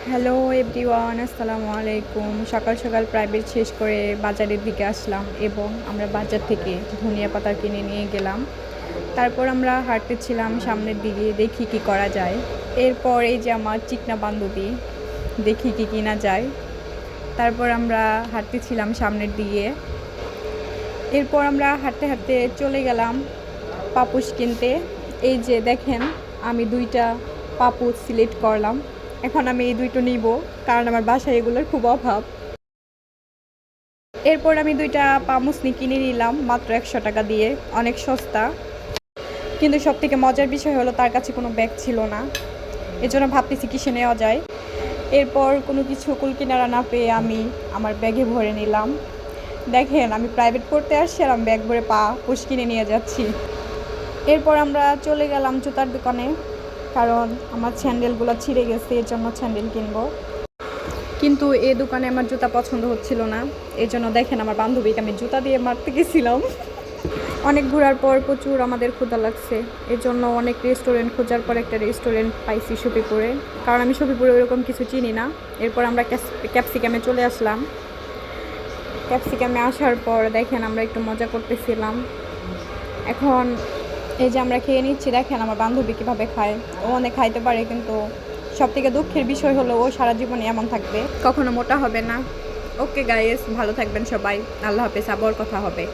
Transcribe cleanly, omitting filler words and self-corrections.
Hello everyone, আসসালামু আলাইকুম। সকাল সকাল প্রাইভেট শেষ করে বাজারের দিকে আসলাম এবং আমরা বাজার থেকে ধনিয়া পাতা কিনে নিয়ে গেলাম। তারপর আমরা হাঁটতেছিলাম সামনের দিকে, দেখি কি করা যায়। এরপর এই যে আমার চিকনা বান্ধবী, দেখি কি কিনা যায়। তারপর আমরা হাঁটতেছিলাম সামনের দিকে। এরপর আমরা হাঁটতে হাঁটতে চলে গেলাম পাপোশ কিনতে। এই যে দেখেন, আমি দুইটা পাপোশ সিলেক্ট করলাম। এখন আমি এই দুইটো নিব, কারণ আমার বাসায় এগুলোর খুব অভাব। এরপর আমি দুইটা পামুসনি কিনে নিলাম মাত্র 100 টাকা দিয়ে, অনেক সস্তা। কিন্তু সব থেকে মজার বিষয় হলো তার কাছে কোনো ব্যাগ ছিল না, এজন্য ভাবতেছি কিসে নেওয়া যায়। এরপর কোনো কিছু কুল কিনারা না পেয়ে আমি আমার ব্যাগে ভরে নিলাম। দেখেন, আমি প্রাইভেট পড়তে আসছি আর আমি ব্যাগ ভরে পাপোশ কিনে নিয়ে যাচ্ছি। এরপর আমরা চলে গেলাম জুতার দোকানে, কারণ আমার স্যান্ডেলগুলো ছিঁড়ে গেছে, এর জন্য স্যান্ডেল কিনবো। কিন্তু এই দোকানে আমার জুতা পছন্দ হচ্ছিল না, এই জন্য দেখেন আমার বান্ধবীকে আমি জুতা দিয়ে মারতে গেছিলাম। অনেক ঘোরার পর প্রচুর আমাদের ক্ষুধা লাগছে, এর জন্য অনেক রেস্টুরেন্ট খোঁজার পর একটা রেস্টুরেন্ট পাইছি শফিপুরে, কারণ আমি শফিপুরে ওরকম কিছু চিনি না। এরপর আমরা ক্যাপসিকামে চলে আসলাম। ক্যাপসিকামে আসার পর দেখেন আমরা একটু মজা করতেছিলাম। এখন এই যে আমরা খেয়ে নিচ্ছি, দেখেন আমার বান্ধবী কীভাবে খায়। ও অনেক খাইতে পারে, কিন্তু সবথেকে দুঃখের বিষয় হলো ও সারা জীবনে এমন থাকবে, কখনো মোটা হবে না। ওকে গাইস, ভালো থাকবেন সবাই, আল্লাহ হাফেজ, আবার কথা হবে।